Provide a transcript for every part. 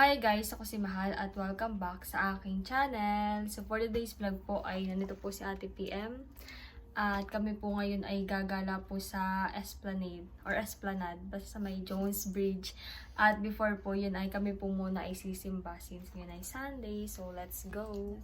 Hi guys! Ako si Mahal at welcome back sa aking channel. So for today's vlog po ay nandito po si Ate PM. At kami po ngayon ay gagala po sa Esplanade or Esplanade basta sa may Jones Bridge. At before po yun ay kami po muna ay sisimba since ngayon ay Sunday. So let's go!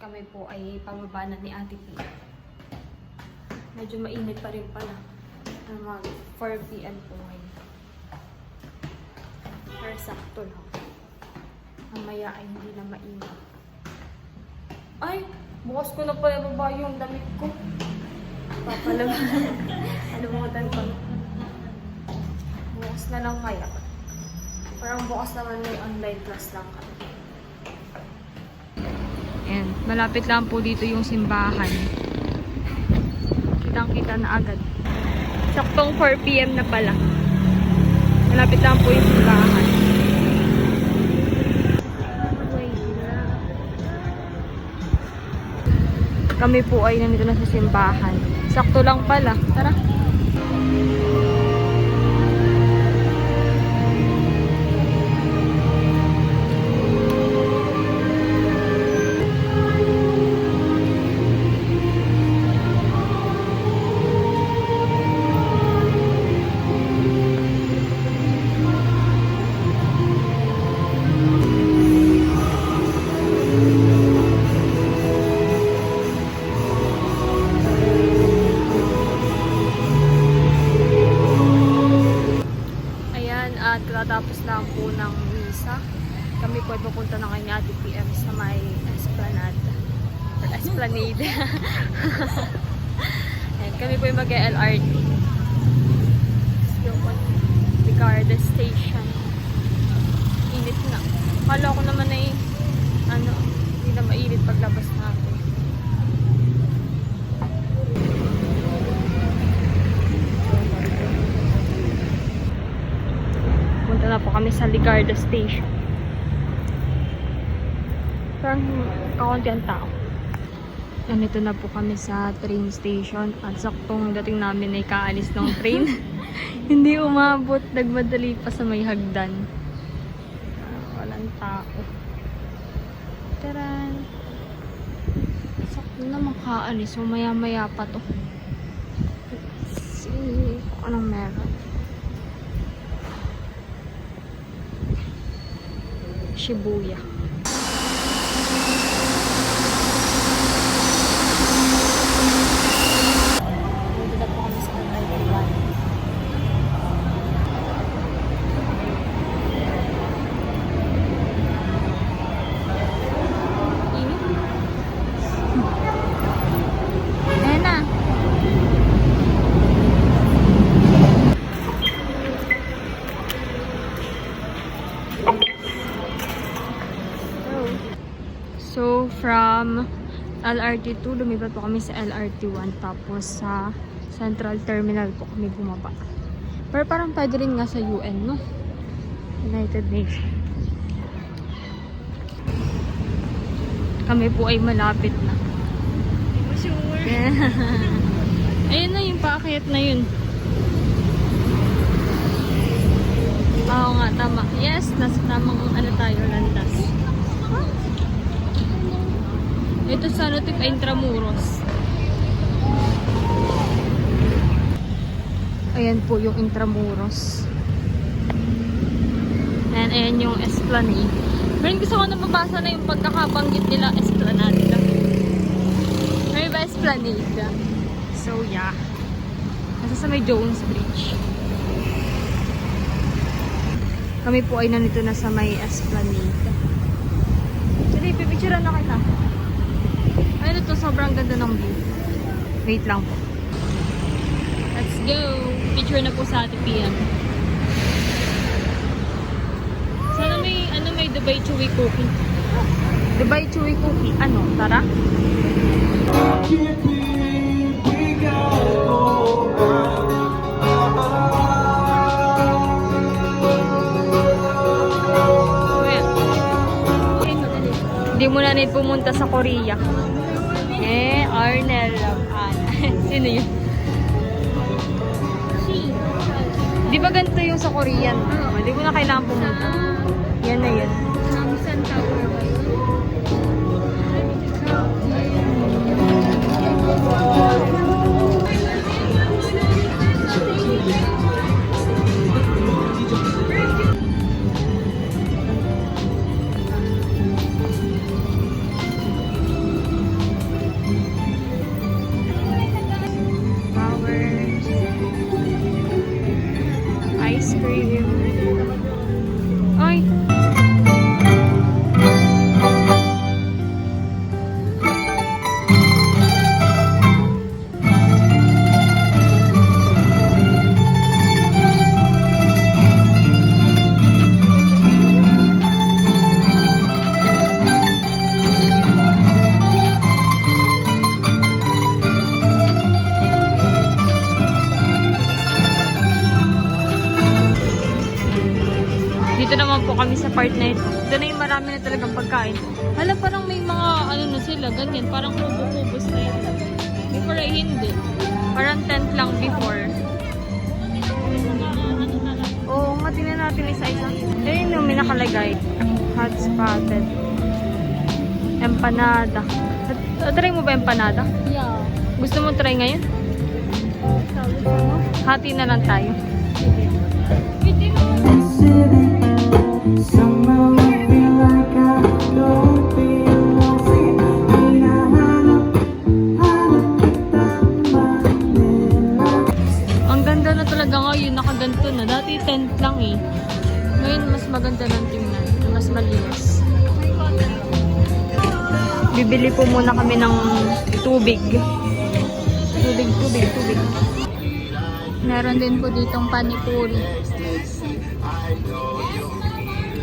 Kami po ay pababa na ni Ate PM. Medyo mainit pa rin pala. Mag 4 PM po ngayon. Pero sakto lang. Mamaya ay hindi na mainit. Ay! Bukas ko na pala baba yung damit ko. Papalaban. Alimutan ko. Bukas na lang kaya. Parang bukas naman may online class lang kami. And malapit lang po dito yung simbahan. Kitang-kita na agad. Saktong 4 PM na pala. Malapit lang po yung simbahan. Kami po ay nandito na sa simbahan. Sakto lang pala. Tara! At katapos lang po ng misa, kami po ay pupunta na kay Ate PM sa may Esplanade. Or Esplanade. And kami po ay mag-LRT. Ligarda Station. Init na. Kala ko naman ay hindi na mainit paglabas natin. Punta na po kami sa Ligarda Station. Parang kakunti ang tao. Nandito na po kami sa train station at saktong dating namin ay kaalis ng train. Hindi umabot, nagmadali pa sa may hagdan. Walang tao. Taran! Sakto na makaalis, so maya-maya pa to. Let's see kung anong meron. Shibuya. Dito na po kami sa Taiwan. Init. Ayan na. So, from LRT 2, lumipat po kami sa LRT 1. Tapos, sa Central Terminal po kami bumaba. Pero parang pwede rin nga sa UN, no? United Nations. Kami po ay malapit na. Sure. Ayun na yung paakyat na yun. Oo nga, tama. Yes, nasa tamang tayo, landas. Ito sa Notif ay Intramuros. Ayan po yung Intramuros. And ayan yung Esplanade. Pero gusto ko na mabasa na yung pagkakabanggit nila Esplanade. May ba Esplanade? So yeah. Nasa sa may Jones Bridge. Kami po ay nandito na sa may Esplanade. Sige, pipicturean na kita. Ano to, sobrang ganda ng view. Wait lang po. Let's go! Picture na po sa Ate PM. Sana may Dubai Chewy Cookie. Dubai Chewy Cookie. Ano? Tara? Hindi mo na need pumunta sa Korea. Arnel. Sino yun? Di ba ganito yung sa Korean? Di mo na kailangan pumunta. Yan na yan. Samsung Tower ba yun? Flowers. Ice cream. Ay! Dito naman po kami sa part na ito. Ito na yung marami na talagang pagkain. Hala, parang may mga ano na sila, ganyan. Parang kubo-kubos na yun. Before ay hindi. Parang tent lang before. Oo, nga, tingnan natin isa-isa. Ayun yung may nakalagay. Hot spotted. Empanada. Try mo ba empanada? Yeah. Gusto mo try ngayon? Sabi ko mo? Hati na lang tayo. Pwede mo. Somehow I feel like I don't belong. Hinahanap kita Manila. Ang ganda na talaga ngayon, nakaganto na. Dati tent lang eh. Ngayon mas maganda ng tingnan. Mas malinis. Bibili po muna kami ng tubig. Tubig. Meron din po ditong panipuri.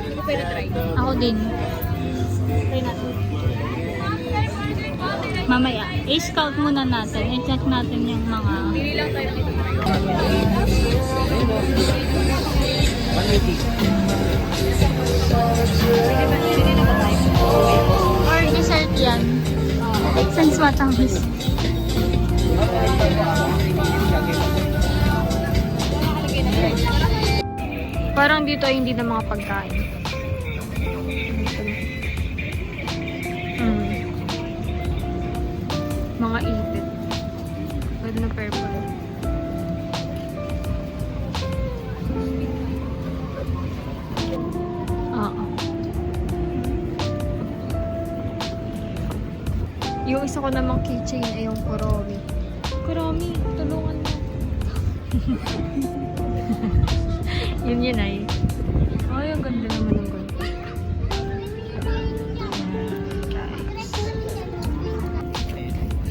Hindi ko pwede try. Ako din. Try natin. Mamaya, i-scout muna natin. I-check natin yung mga... Pili lang tayo dito. Pili na ba tayo? Or dessert yan. Since matamis. Parang dito ay hindi na mga pagkain. Mga ipit. Pwede na purple. Oo. Yung isa ko namang keychain ay yung Kuromi. Kuromi, tulungan mo. Yun ay. Ay, ang ganda naman ng ganito. Guys.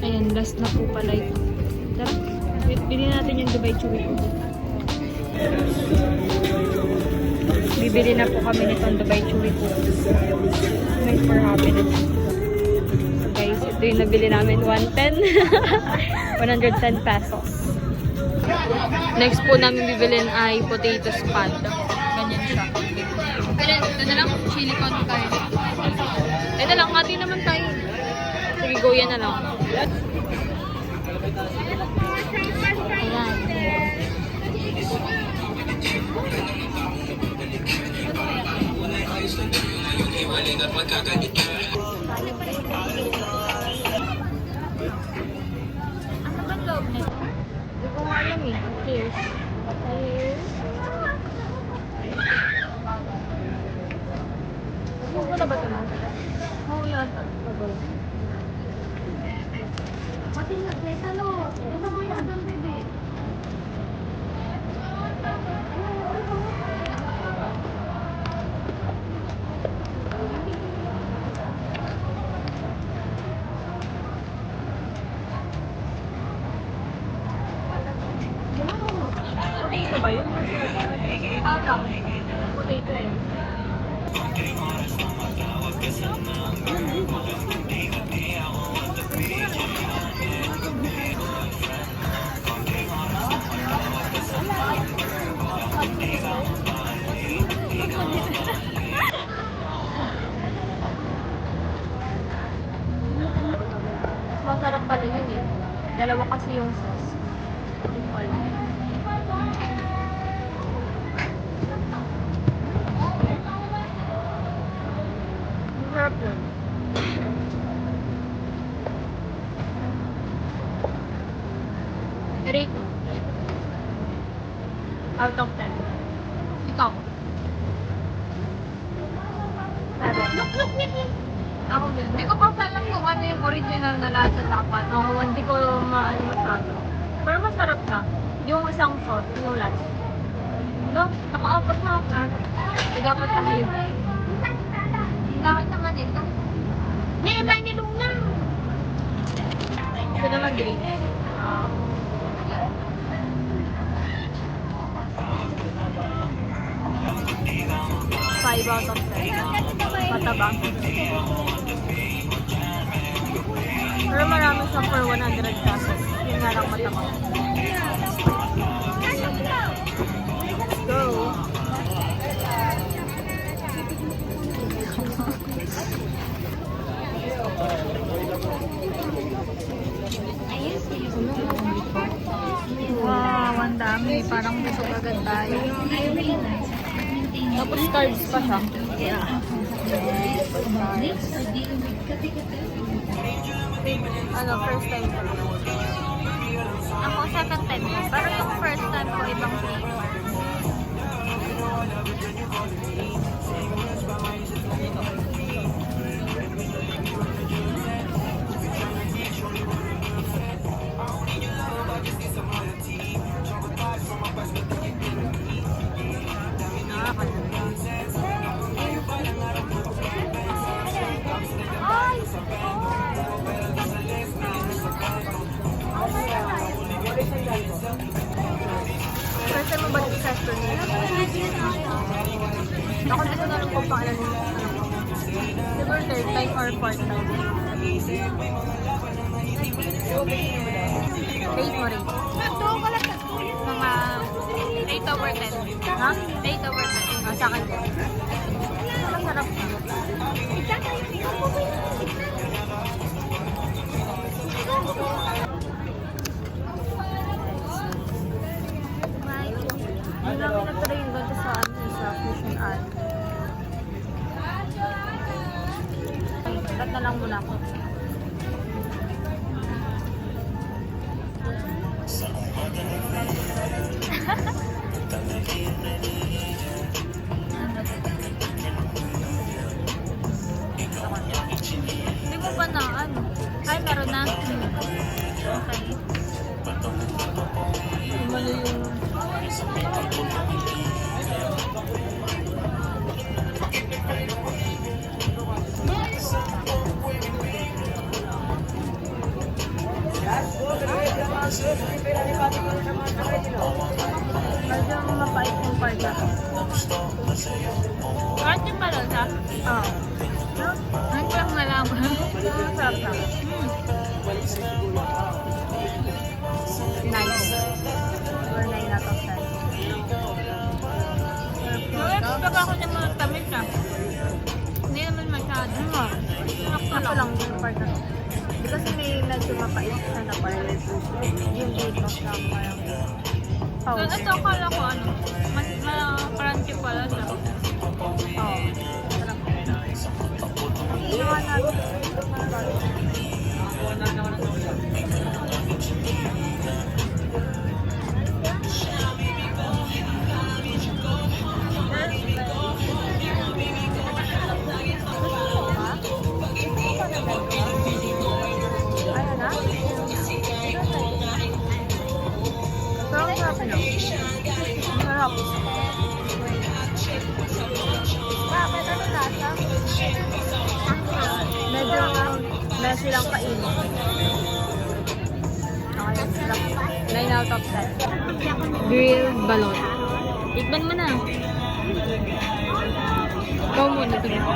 Ayan, last na po pala ito. Tara, bili natin yung Dubai Chewy po. Bibili na po kami nitong Dubai Chewy po. Made for happiness. So guys, ito yung nabili namin. 110. 110 pesos. Next po namin bibilin ay potato spad. Ganyan siya. Pero ito na lang, chili con carne. Ito lang, hati naman tayo. Sige, go yan na lang. Ayan. Ano ba loob nito? Hindi ko nga alam eh. Cheers. Cheers. Huwag na ba ito na? Oo, yata. Pagod. Pati nga, guys, ano? Ito mo yung doon, baby. Potato ba yun? Potato yun. Masarap pala yun eh. Dalawa kasi yung sauce. Hindi ko alam. rate mo? Out of 10. Ikaw? Ako din. Hindi ko pa alam kung ano yung original na lasa dapat. Ako, hindi ko maano masyado. Pero masarap na. Yung isang sauce, yung lasa. No? Nakaapat na ako. Hindi dapat tayo. Bakit naman ito? Hindi, may nilong na. Ito naman green. 5 out of 10. Matabang. Pero marami siya for 100 pesos. Yun nga lang matabang. Let's go! Wow, ang dami. Parang busog agad tayo. Tapos carbs pa siya. Yeah. Ano, first time ko. Ako, second time ko. Pero yung first time ko, ibang flavor. First time mo ba dito sa Esplanade? Ako dito na lang kung paano nito. Siguro third time or fourth time. Rate mo rate. Mga 8 over 10. Ha? 8 over 10. Sa akin din. Masarap na. Hindi namin nagtry yung ganito sa Fusion Art. Ba't na lang muna ako. Hindi mo ba na ano? Ay, meron na. Okay. Mali yung... Medyo mapait yung part na. Kahit yung palasa? Oo. Ang lang malaman. Masarap na. Nice. Or 9 out of 10. Nag-expect ako na mga tamis ah. Hindi naman masyado. Ako lang yung part na. Kasi may medyo mapait siya na part. Yung dito siya parang powder. So, ito akala ko ano, mas crunchy pala siya. Oo. Iiwan natin. Ayun na? Sarap sarap na. Sarap. Bakit ano lasa? Medyo messy lang kainin. Okay, sarap. 9 out of 10. Grilled balot. Tikman mo na. Ikaw muna ito.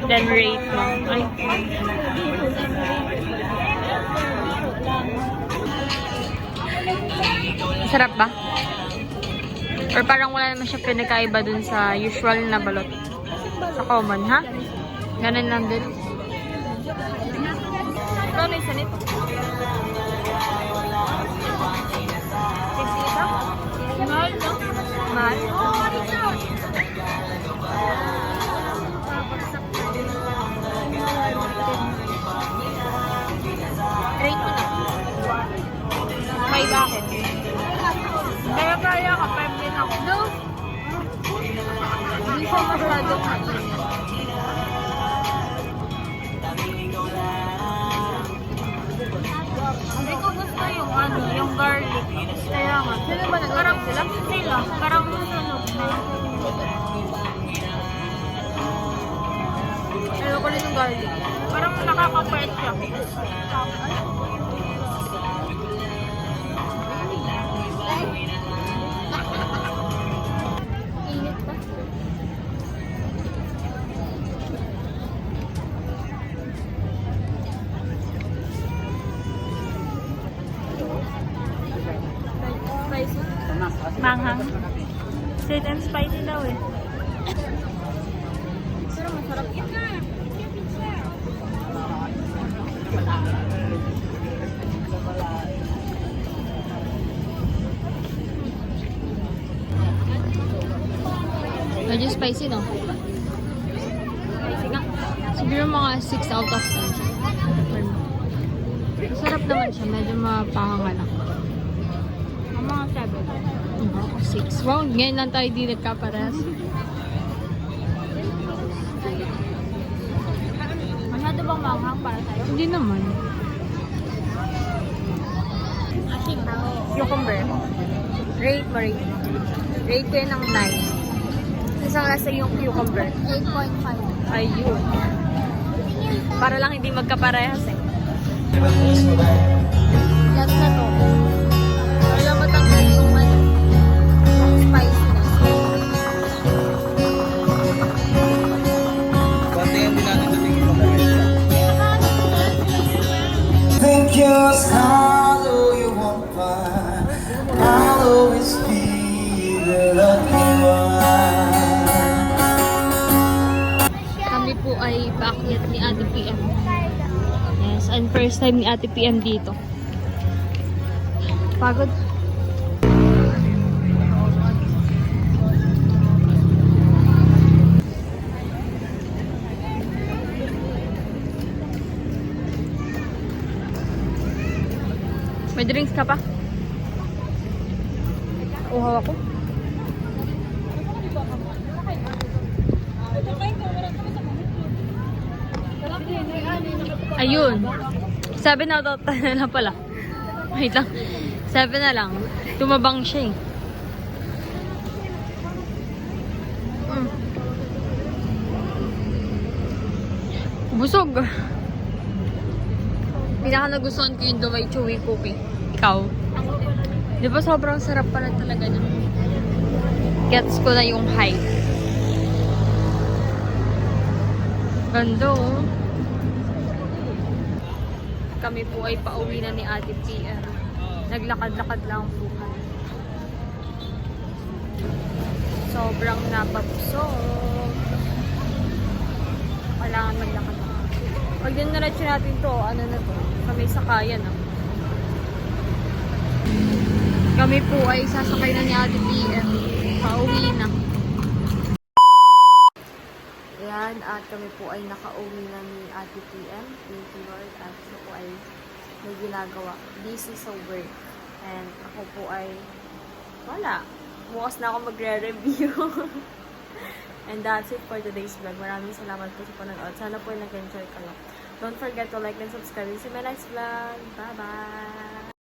Then rate mo. Ay. Sarap ba? Or parang wala naman siya pinagkaiba dun sa usual na balot? Sa common, ha? Ganun lang din. Ito, may isa nito. 50 isa? Mahal, no? Mahal? Rate mo na. Okay, bakit? Kaya ka, 5 din ako. No? Hindi siya masyadong mainit. Hindi ko gusto yung yung garlic. Kaya nga. Sino ba parang sila? Sila. Parang sunog na. Ayoko rin yung garlic. Parang nakaka-pait siya. Init pa. Spicy? Manghang. Sweet and spicy daw eh. Pero masarap yun na. Medyo spicy, no? Spicy nga. Siguro mga 6 out of 10. Masarap naman siya. Medyo mapahanga lang. Ang mga 7. Ako 6. Wow, ngayon lang tayo di nagkaparehas. Masyado bang manghang para sa'yo? Hindi naman. Cucumber. Rate mo rate. Rate ko yun ng 9. Isang lasa yung cucumber. 8.5. Ayun. Para lang hindi magkaparehas eh. Yan na to. Wala matanggal yung spiciness. Think you're star, though you won't find. I'll always be the lucky one. Kami po ay paakyat ni Ate PM. Yes, and first time ni Ate PM dito. Pagod. May drinks ka pa? Uhaw ako. Ayun. 7 out of 10 na pala. Wait lang. 7 na lang. Tumabang siya eh. Busog. Pinaka nagustuhan ko yung Dubai Chewy Cookie. Ikaw? Di ba sobrang sarap pala talaga nun? Gets ko na yung hype. Ganda oh. Kami po ay pauwi na ni Ate PM. Naglakad-lakad lang po kami. Sobrang napabusog. Kailangan maglakad. Pag diniretso natin to, ano na to? Kami sakayan ah. Kami po ay sasakay na ni Ate PM. Pauwi na. Ayan, at kami po ay nakauwi na ni Ate PM. Thank you Lord. At siya po ay may ginagawa. Busy sa work. And ako po ay wala. Bukas na ako magre-review. And that's it for today's vlog. Maraming salamat po sa panonood. Sana po ay nag-enjoy kayo. Don't forget to like and subscribe. See you in my next vlog. Bye-bye!